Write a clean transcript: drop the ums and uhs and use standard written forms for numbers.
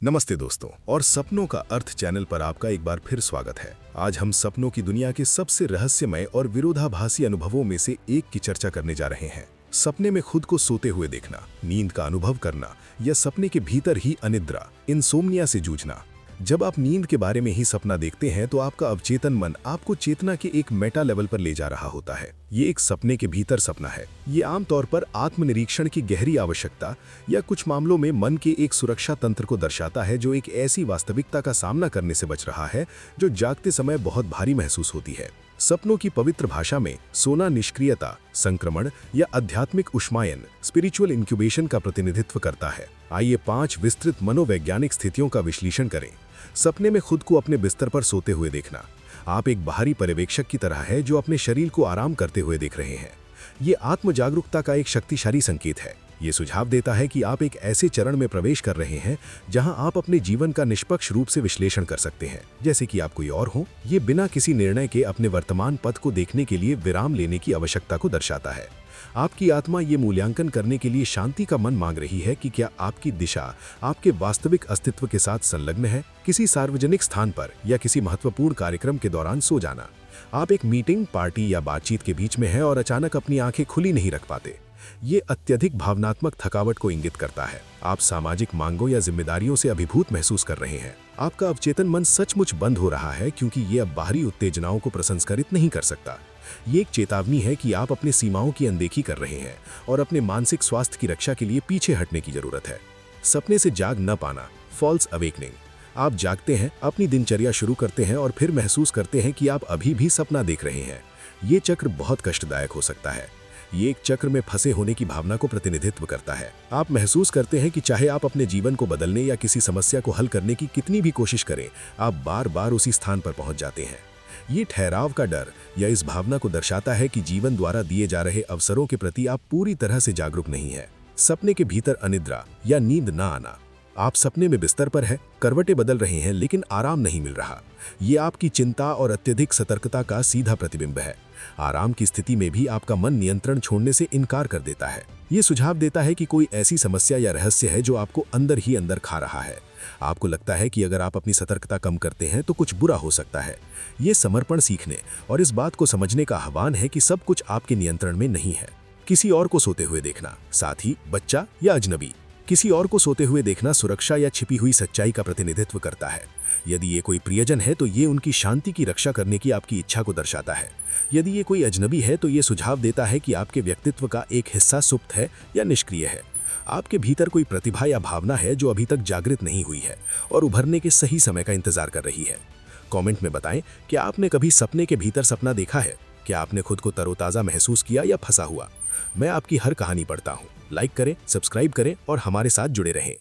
नमस्ते दोस्तों और सपनों का अर्थ चैनल पर आपका एक बार फिर स्वागत है। आज हम सपनों की दुनिया के सबसे रहस्यमय और विरोधाभासी अनुभवों में से एक की चर्चा करने जा रहे हैं। सपने में खुद को सोते हुए देखना, नींद का अनुभव करना या सपने के भीतर ही अनिद्रा, इंसोम्निया से जूझना। जब आप नींद के बारे में ही सपना देखते हैं तो आपका अवचेतन मन आपको चेतना के एक मेटा लेवल पर ले जा रहा होता है। ये एक सपने के भीतर सपना है। ये आमतौर पर आत्मनिरीक्षण की गहरी आवश्यकता या कुछ मामलों में मन के एक सुरक्षा तंत्र को दर्शाता है जो एक ऐसी वास्तविकता का सामना करने से बच रहा है जो जागते समय बहुत भारी महसूस होती है। सपनों की पवित्र भाषा में सोना निष्क्रियता, संक्रमण या आध्यात्मिक उष्मायन, स्पिरिचुअल इंक्यूबेशन का प्रतिनिधित्व करता है। आइए 5 विस्तृत मनोवैज्ञानिक स्थितियों का विश्लेषण करें। सपने में खुद को अपने बिस्तर पर सोते हुए देखना। आप एक बाहरी पर्यवेक्षक की तरह है जो अपने शरीर को आराम करते हुए देख रहे हैं। ये आत्म जागरूकता का एक शक्तिशाली संकेत है। ये सुझाव देता है कि आप एक ऐसे चरण में प्रवेश कर रहे हैं जहां आप अपने जीवन का निष्पक्ष रूप से विश्लेषण कर सकते हैं, जैसे कि आप कोई और हो। ये बिना किसी निर्णय के अपने वर्तमान पथ को देखने के लिए विराम लेने की आवश्यकता को दर्शाता है। आपकी आत्मा ये मूल्यांकन करने के लिए शांति का मन मांग रही है कि क्या आपकी दिशा आपके वास्तविक अस्तित्व के साथ संलग्न है। किसी सार्वजनिक स्थान पर या किसी महत्वपूर्ण कार्यक्रम के दौरान सो जाना। आप एक मीटिंग, पार्टी या बातचीत के बीच में हैं और अचानक अपनी आंखें खुली नहीं रख पाते। ये अत्यधिक भावनात्मक थकावट को इंगित करता है। आप सामाजिक मांगों या जिम्मेदारियों से अभिभूत महसूस कर रहे हैं। आपका अवचेतन मन सचमुच बंद हो रहा है क्योंकि ये अब बाहरी उत्तेजनाओं को प्रसंस्करित नहीं कर सकता। ये एक चेतावनी है कि आप अपनी सीमाओं की अनदेखी कर रहे हैं और अपने मानसिक स्वास्थ्य की रक्षा के लिए पीछे हटने की जरूरत है। सपने से जाग न पाना, फॉल्स अवेकनिंग। आप जागते हैं, अपनी दिनचर्या शुरू करते हैं और फिर महसूस करते हैं कि आप अभी भी सपना देख रहे हैं। ये चक्र बहुत कष्टदायक हो सकता है। ये एक चक्र में फंसे होने की भावना को प्रतिनिधित्व करता है। आप महसूस करते हैं कि चाहे आप अपने जीवन को बदलने या किसी समस्या को हल करने की कितनी भी कोशिश करें, आप बार बार उसी स्थान पर पहुंच जाते हैं। ये ठहराव का डर या इस भावना को दर्शाता है कि जीवन द्वारा दिए जा रहे अवसरों के प्रति आप पूरी तरह से जागरूक नहीं है। सपने के भीतर अनिद्रा या नींद न आना। आप सपने में बिस्तर पर हैं, करवटें बदल रहे हैं लेकिन आराम नहीं मिल रहा। ये आपकी चिंता और अत्यधिक सतर्कता का सीधा प्रतिबिंब है। आराम की स्थिति में भी आपका मन नियंत्रण छोड़ने से इनकार कर देता है। ये सुझाव देता है कि कोई ऐसी समस्या या रहस्य है जो आपको अंदर ही अंदर खा रहा है। आपको लगता है कि अगर आप अपनी सतर्कता कम करते हैं तो कुछ बुरा हो सकता है। ये समर्पण सीखने और इस बात को समझने का आह्वान है कि सब कुछ आपके नियंत्रण में नहीं है। किसी और को सोते हुए देखना, साथी, बच्चा या अजनबी। किसी और को सोते हुए देखना सुरक्षा या छिपी हुई सच्चाई का प्रतिनिधित्व करता है। यदि ये कोई प्रियजन है तो ये उनकी शांति की रक्षा करने की आपकी इच्छा को दर्शाता है। यदि ये कोई अजनबी है तो ये सुझाव देता है कि आपके व्यक्तित्व का एक हिस्सा सुप्त है या निष्क्रिय है। आपके भीतर कोई प्रतिभा या भावना है जो अभी तक जागृत नहीं हुई है और उभरने के सही समय का इंतजार कर रही है। कमेंट में बताएं कि आपने कभी सपने के भीतर सपना देखा है। क्या आपने खुद को तरोताज़ा महसूस किया या फंसा हुआ? मैं आपकी हर कहानी पढ़ता हूँ। लाइक करें, सब्सक्राइब करें और हमारे साथ जुड़े रहें।